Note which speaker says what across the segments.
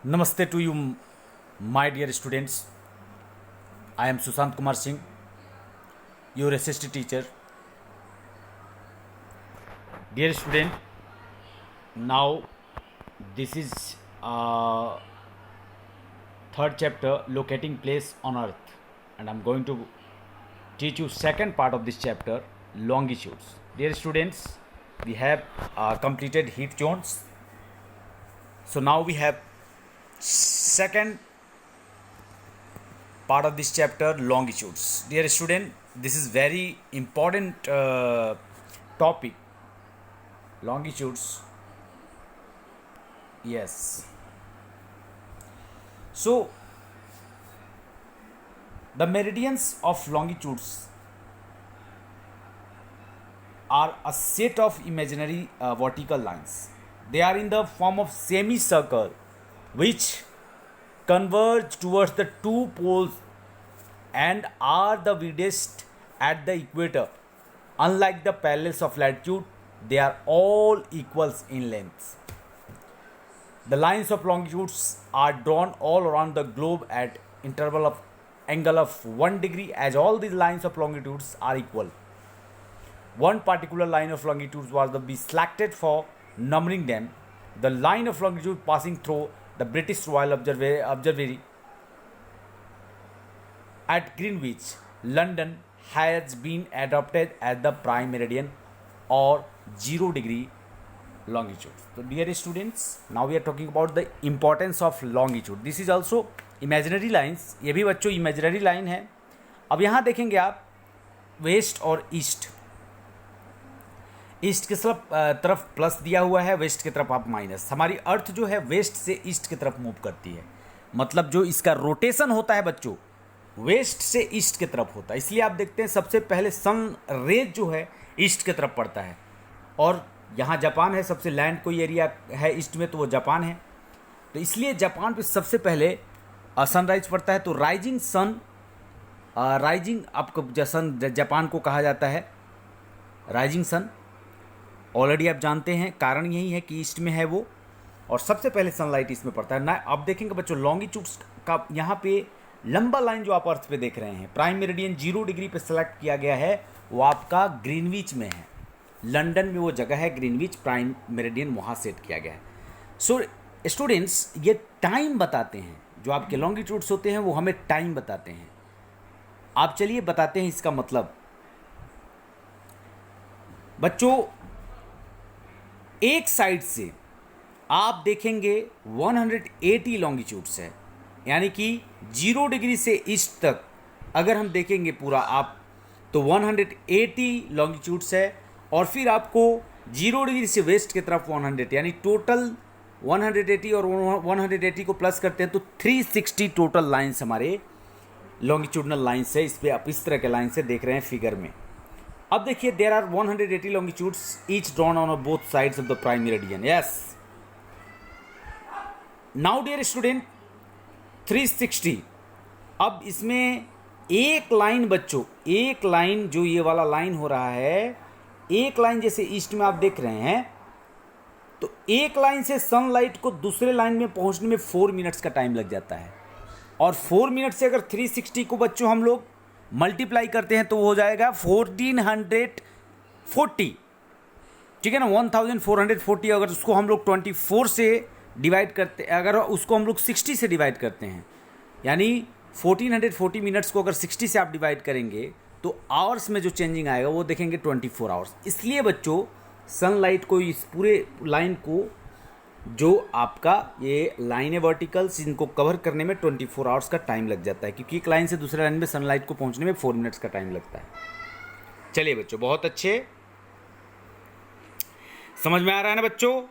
Speaker 1: Namaste to you, my dear students. I am Sushant Kumar Singh, your SST teacher. Dear student, now this is third chapter, locating place on Earth, and I'm going to teach you second part of this chapter, longitudes. Dear students, we have completed heat zones. So now we have second part of this chapter, longitudes. Dear student, this is very important topic, longitudes. Yes, so the meridians of longitudes are a set of imaginary vertical lines. They are in the form of semicircle which converge towards the two poles and are the widest at the equator. Unlike the parallels of latitude, they are all equals in length. The lines of longitudes are drawn all around the globe at interval of angle of 1 degree, as all these lines of longitudes are equal. One particular line of longitudes was to be selected for numbering them. The line of longitude passing through the British Royal Observatory at Greenwich, London, has been adopted as the prime meridian or 0 degree longitude. So dear students, now we are talking about the importance of longitude. This is also imaginary lines. ये भी बच्चों imaginary line है. अब यहाँ देखेंगे आप waste और east. East की तरफ प्लस दिया हुआ है, वेस्ट की तरफ आप माइनस. हमारी अर्थ जो है वेस्ट से ईस्ट की तरफ मूव करती है, मतलब जो इसका रोटेशन होता है बच्चों वेस्ट से ईस्ट की तरफ होता है. इसलिए आप देखते हैं सबसे पहले सन रेज जो है ईस्ट की तरफ पड़ता है. और यहाँ जापान है, सबसे लैंड कोई एरिया है ईस्ट में तो वो जापान है. तो इसलिए जापान पे सबसे पहले सनराइज पड़ता है. तो राइजिंग सन, राइजिंग आपको सन जापान को कहा जाता है राइजिंग सन. ऑलरेडी आप जानते हैं, कारण यही है कि ईस्ट में है वो और सबसे पहले सनलाइट इसमें पड़ता है ना. आप देखेंगे बच्चों लॉन्गिट्यूड्स का यहाँ पे लंबा लाइन जो आप अर्थ पे देख रहे हैं, प्राइम मेरिडियन 0 डिग्री पे सेलेक्ट किया गया है, वो आपका ग्रीनविच में है. लंदन में वो जगह है ग्रीनविच, प्राइम मेरिडियन वहाँ सेट किया गया है. सो स्टूडेंट्स, ये टाइम बताते हैं. जो आपके लॉन्गिट्यूड्स होते हैं वो हमें टाइम बताते हैं. आप चलिए बताते हैं इसका मतलब. बच्चों एक साइड से आप देखेंगे 180 लॉन्गिट्यूड्स है, यानी कि 0 डिग्री से ईस्ट तक अगर हम देखेंगे पूरा आप तो 180 लॉन्गिट्यूड्स है. और फिर आपको 0 डिग्री से वेस्ट की तरफ 100, यानी टोटल 180 और 180 को प्लस करते हैं तो 360 टोटल लाइंस हमारे लॉन्गिट्यूडनल लाइंस है. इस पर आप इस तरह के लाइन से देख रहे हैं फिगर में. अब देखिए there are 180 longitudes each drawn on both sides of the prime meridian. Yes. Now dear student, 360. अब इसमें एक लाइन बच्चों, एक लाइन जो ये वाला लाइन हो रहा है, एक लाइन जैसे ईस्ट में आप देख रहे हैं, तो एक लाइन से सनलाइट को दूसरे लाइन में पहुंचने में 4 मिनट्स का टाइम लग जाता है. और 4 मिनट से अगर 360 को बच्चों हम लोग मल्टीप्लाई करते हैं तो वो हो जाएगा 1440. ठीक है ना, 1440. अगर उसको हम लोग 24 से डिवाइड करते, अगर उसको हम लोग 60 से डिवाइड करते हैं, यानी 1440 मिनट्स को अगर 60 से आप डिवाइड करेंगे तो आवर्स में जो चेंजिंग आएगा वो देखेंगे 24 आवर्स. इसलिए बच्चों सनलाइट को, इस पूरे लाइन को, जो आपका ये लाइन है वर्टिकल्स, इनको कवर करने में 24 आवर्स का टाइम लग जाता है, क्योंकि एक लाइन से दूसरे लाइन में सनलाइट को पहुंचने में 4 मिनट्स का टाइम लगता है. चलिए बच्चों, बहुत अच्छे, समझ में आ रहा है ना बच्चों?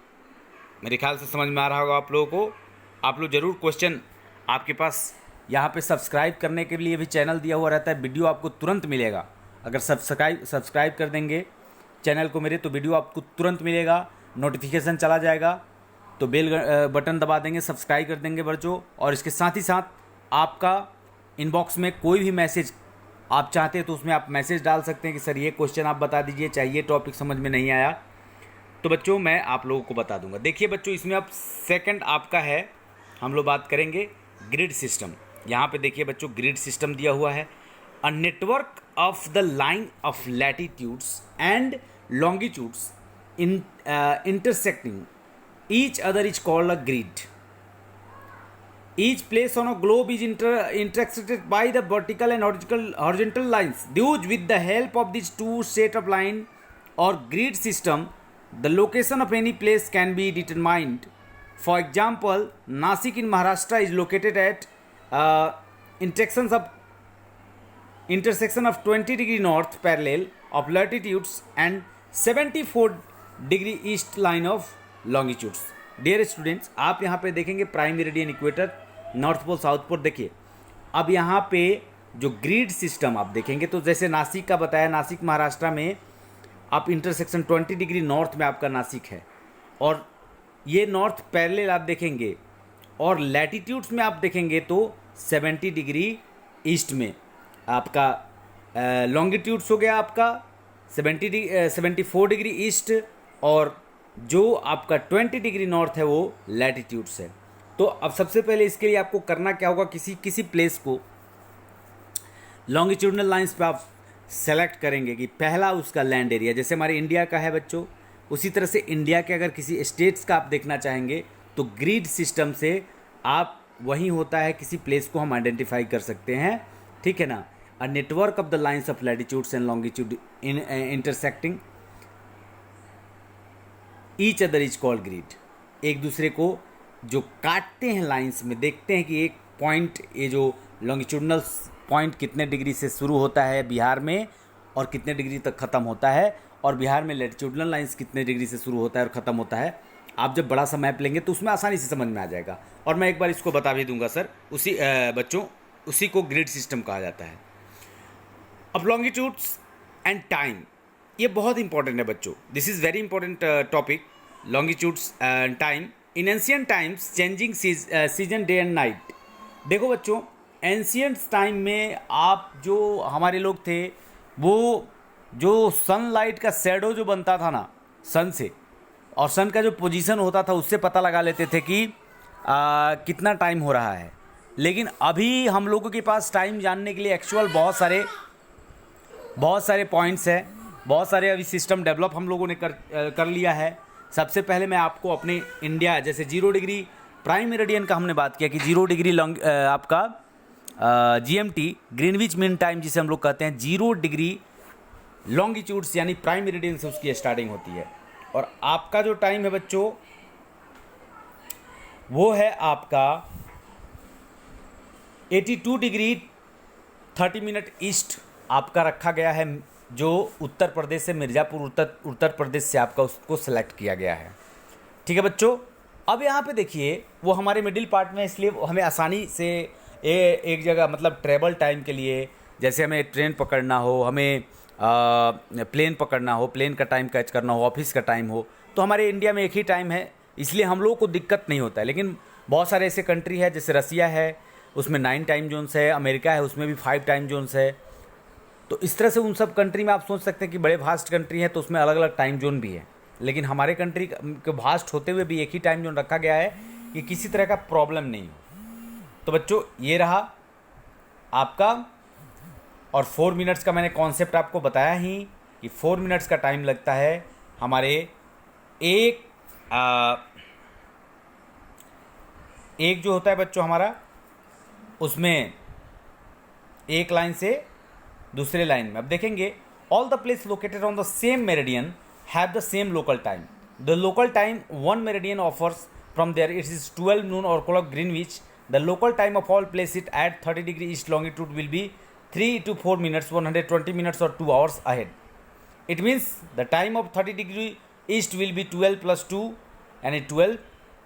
Speaker 1: मेरे ख्याल से समझ में आ रहा होगा आप लोगों को. आप लोग जरूर क्वेश्चन, आपके पास यहाँ पे सब्सक्राइब करने के लिए भी चैनल दिया हुआ रहता है, वीडियो आपको तुरंत मिलेगा. अगर सब्सक्राइब कर देंगे चैनल को मेरे, तो वीडियो आपको तुरंत मिलेगा, नोटिफिकेशन चला जाएगा. तो बेल बटन दबा देंगे, सब्सक्राइब कर देंगे बच्चों. और इसके साथ ही साथ आपका इनबॉक्स में कोई भी मैसेज आप चाहते हैं तो उसमें आप मैसेज डाल सकते हैं कि सर ये क्वेश्चन आप बता दीजिए, चाहिए टॉपिक समझ में नहीं आया तो बच्चों मैं आप लोगों को बता दूंगा. देखिए बच्चों, इसमें अब सेकंड आपका है हम लोग बात करेंगे ग्रिड सिस्टम। यहाँ पे देखिए बच्चों, ग्रिड सिस्टम दिया हुआ है। A network of the line of latitudes and longitudes in intersecting each other is called a grid. Each place on a globe is intersected by the vertical and horizontal lines. Thus, with the help of these two set of line or grid system, the location of any place can be determined. For example, Nasik in Maharashtra is located at intersection of 20° north parallel of latitudes and 74° east line of longitudes. Dear students, आप यहाँ पे देखेंगे prime meridian, equator, north pole, south pole. देखिए अब यहाँ पे जो grid system आप देखेंगे तो जैसे नासिक का बताया, नासिक महाराष्ट्र में आप इंटरसेक्शन 20° नॉर्थ में आपका नासिक है, और ये नॉर्थ पैरेलल आप देखेंगे, और लैटिट्यूड्स में आप देखेंगे तो 70° ईस्ट में आपका लॉन्गिट्यूड्स हो गया आपका 74° ईस्ट, और जो आपका 20° नॉर्थ है वो लैटिट्यूड्स है। तो अब सबसे पहले इसके लिए आपको करना क्या होगा, किसी प्लेस को लॉन्गिट्यूडनल लाइंस पे आप सेलेक्ट करेंगे कि पहला उसका लैंड एरिया, जैसे हमारे इंडिया का है बच्चों, उसी तरह से इंडिया के अगर किसी स्टेट्स का आप देखना चाहेंगे तो ग्रिड सिस्टम से आप वहीं होता है, किसी प्लेस को हम आइडेंटिफाई कर सकते हैं, ठीक है ना। A network of the lines of latitudes and longitude in intersecting each other is called grid. एक दूसरे को जो काटते हैं लाइंस में, देखते हैं कि एक पॉइंट, ये जो लॉन्गिट्यूडनल पॉइंट कितने डिग्री से शुरू होता है बिहार में और कितने डिग्री तक ख़त्म होता है, और बिहार में लैटिट्यूडनल लाइंस कितने डिग्री से शुरू होता है और ख़त्म होता है। आप जब बड़ा सा मैप लेंगे तो उसमें आसानी से समझ में आ जाएगा, और मैं एक बार इसको बता भी दूंगा सर। बच्चों उसी को ग्रिड सिस्टम कहा जाता है। अब लॉन्गिट्यूड्स एंड टाइम, ये बहुत इंपॉर्टेंट है बच्चों, this is very important topic, longitudes and time. In ancient times changing season day and night. देखो बच्चों, एंशियंट टाइम में आप जो हमारे लोग थे, वो जो सनलाइट का शैडो जो बनता था ना सन से, और सन का जो पोजीशन होता था उससे पता लगा लेते थे कि कितना टाइम हो रहा है। लेकिन अभी हम लोगों के पास टाइम जानने के लिए एक्चुअल बहुत सारे पॉइंट्स हैं, बहुत सारे अभी सिस्टम डेवलप हम लोगों ने कर लिया है। सबसे पहले मैं आपको अपने इंडिया, जैसे 0° प्राइम मेरिडियन का हमने बात किया कि 0° आपका GMT ग्रीनविच मीन टाइम जिसे हम लोग कहते हैं, 0° लॉन्गिट्यूड्स यानी प्राइम मेरिडियन से उसकी स्टार्टिंग होती है। और आपका जो टाइम है बच्चों वो है आपका 82° 30 ईस्ट आपका रखा गया है, जो उत्तर प्रदेश से, मिर्ज़ापुर उत्तर प्रदेश से आपका उसको सेलेक्ट किया गया है, ठीक है बच्चों। अब यहाँ पे देखिए वो हमारे मिडिल पार्ट में, इसलिए हमें आसानी से एक जगह, मतलब ट्रैवल टाइम के लिए, जैसे हमें ट्रेन पकड़ना हो, हमें प्लेन पकड़ना हो, प्लेन का टाइम कैच करना हो, ऑफिस का टाइम हो, तो हमारे इंडिया में एक ही टाइम है, इसलिए हम लोगों को दिक्कत नहीं होता है। लेकिन बहुत सारे ऐसे कंट्री है, जैसे रसिया है उसमें 9 टाइम जोन्स है, अमेरिका है उसमें भी 5 टाइम जोन्स है। तो इस तरह से उन सब कंट्री में आप सोच सकते हैं कि बड़े वास्ट कंट्री है तो उसमें अलग अलग टाइम जोन भी है, लेकिन हमारे कंट्री के वास्ट होते हुए भी एक ही टाइम जोन रखा गया है कि किसी तरह का प्रॉब्लम नहीं हो। तो बच्चों ये रहा आपका, और 4 मिनट्स का मैंने कॉन्सेप्ट आपको बताया ही कि 4 मिनट्स का टाइम लगता है हमारे एक जो होता है बच्चों हमारा, उसमें एक लाइन से दूसरे लाइन में। अब देखेंगे, all the places located on the same meridian have the same local time. The local time one meridian offers from there it is 12 noon or clock Greenwich. The local time of all places at 30° east longitude will be 3 to 4 minutes, 120 minutes or 2 hours ahead. It means the time of 30° east will be 12 plus 2 and 12.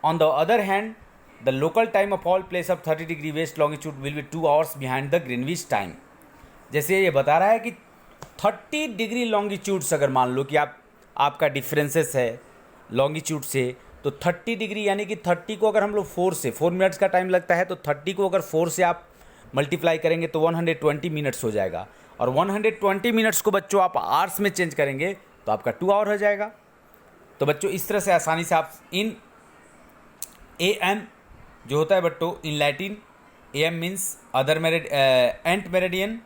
Speaker 1: On the other hand, the local time of all places of 30° west longitude will be 2 hours behind the Greenwich time. जैसे ये बता रहा है कि 30° longitudes अगर मान लो कि आपका डिफरेंसेस है लॉन्गिट्यूड से, तो 30° यानी कि 30 को अगर हम लोग 4 मिनट्स का टाइम लगता है, तो 30 को अगर 4 से आप मल्टीप्लाई करेंगे तो 120 मिनट्स हो जाएगा, और 120 मिनट्स को बच्चों आप आवर्स में चेंज करेंगे तो आपका 2 आवर हो जाएगा। तो बच्चों इस तरह से आसानी से आप इन AM जो होता है बट्टो in Latin AM means other meridian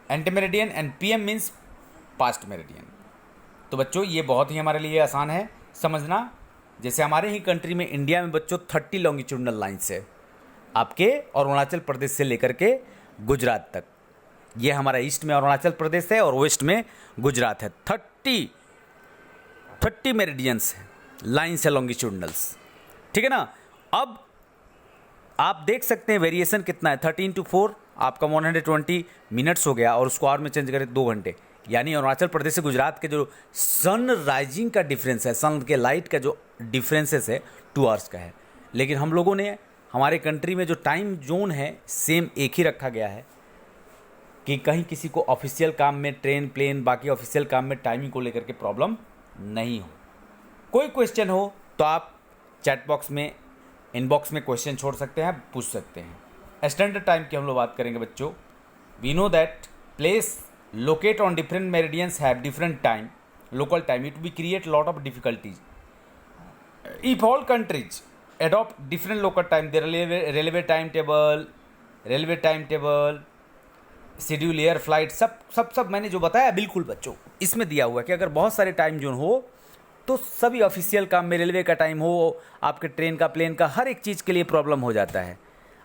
Speaker 1: anti meridian and PM means past meridian. तो बच्चों ये बहुत ही हमारे लिए आसान है समझना। जैसे हमारे ही कंट्री में इंडिया में बच्चों 30 लॉन्गिट्यूडनल लाइन्स है आपके, और अरुणाचल प्रदेश से लेकर के गुजरात तक। ये हमारा ईस्ट में अरुणाचल प्रदेश है और वेस्ट में गुजरात है। 30 मेरिडियंस है, लाइन्स है लॉन्गिट्यूडनल्स, ठीक है ना। अब आप देख सकते हैं वेरिएशन कितना है, 13 to 4 आपका 120 मिनट्स हो गया, और उसको आवर में चेंज करें 2 घंटे। यानी अरुणाचल प्रदेश से गुजरात के जो सन राइजिंग का डिफरेंस है, सन के लाइट का जो डिफरेंसेस है 2 आवर्स का है। लेकिन हम लोगों ने हमारे कंट्री में जो टाइम जोन है सेम एक ही रखा गया है कि कहीं किसी को ऑफिशियल काम में ट्रेन प्लेन बाकी ऑफिशियल काम में टाइमिंग को लेकर के प्रॉब्लम नहीं हो। कोई क्वेश्चन हो तो आप चैट बॉक्स में इनबॉक्स में क्वेश्चन छोड़ सकते हैं, पूछ सकते हैं। स्टैंडर्ड टाइम की हम लोग बात करेंगे बच्चों। We know that place locate on different meridians have different time local time, it will create lot of difficulties if all countries adopt different local time, the railway timetable, schedule air flight, सब मैंने जो बताया बिल्कुल बच्चों इसमें दिया हुआ है कि अगर बहुत सारे टाइम जोन हो तो सभी ऑफिशियल काम में रेलवे का टाइम हो, आपके ट्रेन का प्लेन का हर एक चीज़ के लिए प्रॉब्लम हो जाता है।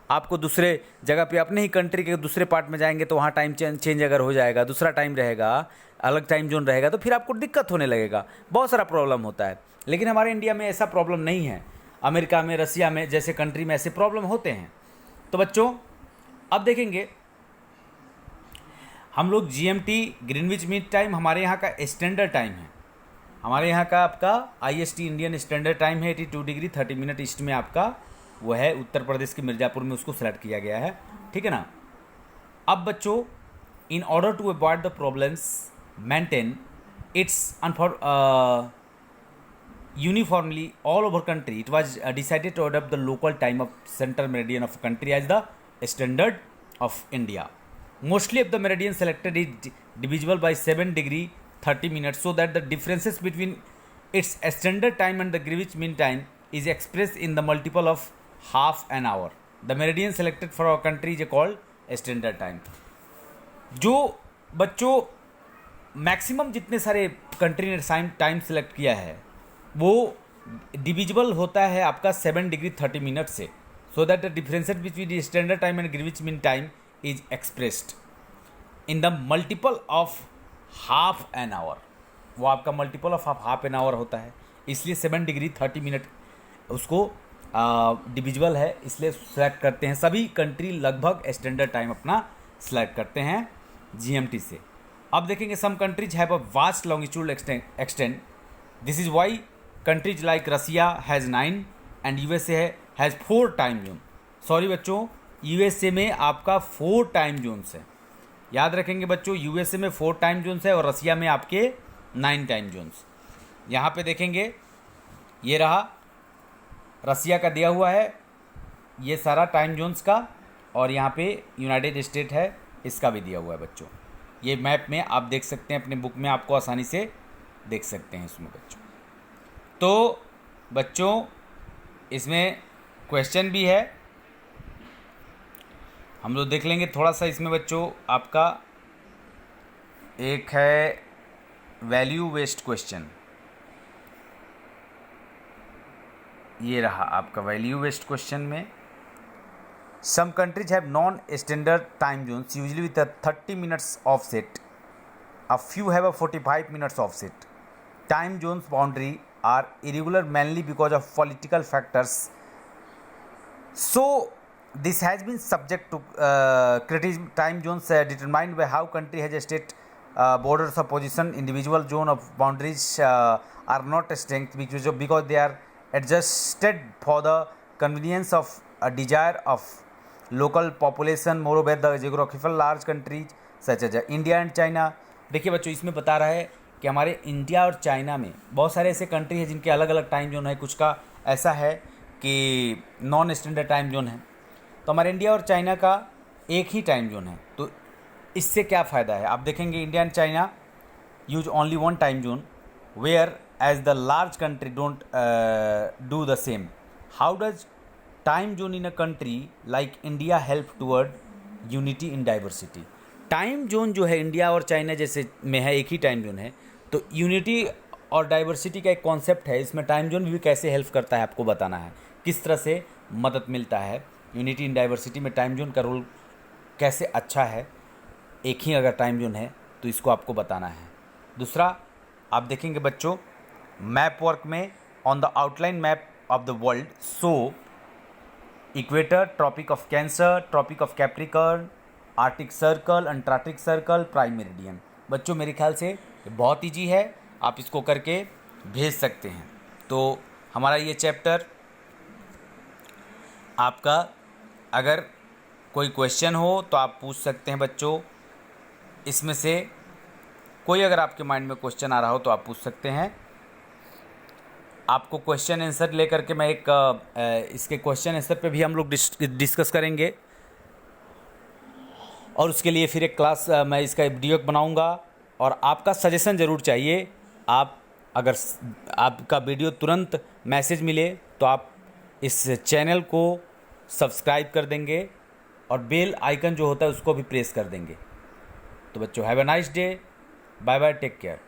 Speaker 1: आपको दूसरे जगह पे अपने ही कंट्री के दूसरे पार्ट में जाएंगे तो वहाँ टाइम चेंज अगर हो जाएगा, दूसरा टाइम रहेगा, अलग टाइम जोन रहेगा, तो फिर आपको दिक्कत होने लगेगा, बहुत सारा प्रॉब्लम होता है। लेकिन हमारे इंडिया में ऐसा प्रॉब्लम नहीं है। अमेरिका में, रसिया में जैसे कंट्री में ऐसे प्रॉब्लम होते हैं। तो बच्चों अब देखेंगे हम लोग GMT ग्रीनविच मीन टाइम हमारे यहाँ का स्टैंडर्ड टाइम है। हमारे यहाँ का आपका IST इंडियन स्टैंडर्ड टाइम है 82 डिग्री 30 मिनट ईस्ट में आपका वो है, उत्तर प्रदेश के मिर्ज़ापुर में उसको सेलेक्ट किया गया है, ठीक है ना। अब बच्चों in order to avoid the problems maintain its uniformly all over country, it was decided to adopt the local time of central meridian of country as the standard of India. Mostly of the meridian selected is divisible by 7 degree 30 minutes, so that the differences between its standard time and the Greenwich Mean Time is expressed in the multiple of half an hour. The meridian selected for our country is called standard time. जो बच्चों maximum जितने सारे country ने time select किया है वो divisible होता है आपका 7 डिग्री 30 मिनट से, so that the differences between standard time and Greenwich mean time is expressed in the multiple of half an hour. वो आपका multiple of half an hour होता है, इसलिए 7 डिग्री 30 मिनट उसको डिविजिबल है, इसलिए सेलेक्ट करते हैं सभी कंट्री लगभग स्टैंडर्ड टाइम अपना सेलेक्ट करते हैं GMT से। अब देखेंगे some countries have a vast longitude extend, this is why countries like Russia has 9 and USA has 4 time zone. Sorry बच्चों, USA में आपका 4 टाइम जोन्स है, याद रखेंगे बच्चों, USA में 4 टाइम जोन्स है और रसिया में आपके 9 टाइम जोन्स। यहाँ पे देखेंगे ये रहा रसिया का दिया हुआ है ये सारा टाइम जोन्स का, और यहाँ पे यूनाइटेड स्टेट है इसका भी दिया हुआ है बच्चों। ये मैप में आप देख सकते हैं, अपने बुक में आपको आसानी से देख सकते हैं इसमें बच्चों। तो बच्चों इसमें क्वेश्चन भी है, हम लोग देख लेंगे थोड़ा सा इसमें बच्चों। आपका एक है वैल्यू वेस्ट क्वेश्चन, ये रहा आपका वैल्यू वेस्ट क्वेश्चन में। Some countries have non standard time zones usually with 30 minutes offset, a few have a 45 minutes offset. Time zones boundary are irregular mainly because of political factors. So this has been subject to criticism. Time zones determined by how country has a state borders of position. Individual zone of boundaries are not distinct because they are adjusted for the convenience of a desire of local population. Moreover, the geographical large countries such as India and China. देखिए बच्चों इसमें बता रहा है कि हमारे India और China में बहुत सारे ऐसे कंट्री हैं जिनके अलग अलग टाइम जोन है, कुछ का ऐसा है कि नॉन स्टैंडर्ड टाइम जोन है। तो हमारे इंडिया और चाइना का एक ही टाइम जोन है, तो इससे क्या फ़ायदा है आप देखेंगे। India and China use only one time zone whereas the large country don't do the same. How does time zone in a country like India help toward unity in diversity. Time zone जो है India और China जैसे में है, एक ही time zone है, तो unity और डाइवर्सिटी का एक कॉन्सेप्ट है, इसमें टाइम जोन भी कैसे हेल्प करता है आपको बताना है, किस तरह से मदद मिलता है। यूनिटी इन डाइवर्सिटी में टाइम जोन का रोल कैसे अच्छा है, एक ही अगर टाइम जोन है तो इसको आपको बताना है। दूसरा आप देखेंगे बच्चों, मैप वर्क में on the outline map of the world so equator, tropic of cancer, tropic of capricorn, arctic circle, antarctic circle, prime meridian. बच्चों मेरे ख्याल से ये बहुत ईजी है, आप इसको करके भेज सकते हैं। तो हमारा ये चैप्टर आपका, अगर कोई क्वेश्चन हो तो आप पूछ सकते हैं बच्चों, इसमें से कोई अगर आपके माइंड में क्वेश्चन आ रहा हो तो आप पूछ सकते हैं। आपको क्वेश्चन आंसर लेकर के मैं एक इसके क्वेश्चन आंसर पे भी हम लोग डिस्कस करेंगे, और उसके लिए फिर एक क्लास मैं इसका वीडियो बनाऊंगा। और आपका सजेशन ज़रूर चाहिए। आप अगर आपका वीडियो तुरंत मैसेज मिले तो आप इस चैनल को सब्सक्राइब कर देंगे और बेल आइकन जो होता है उसको भी प्रेस कर देंगे। तो बच्चों have a nice day, bye bye, take care.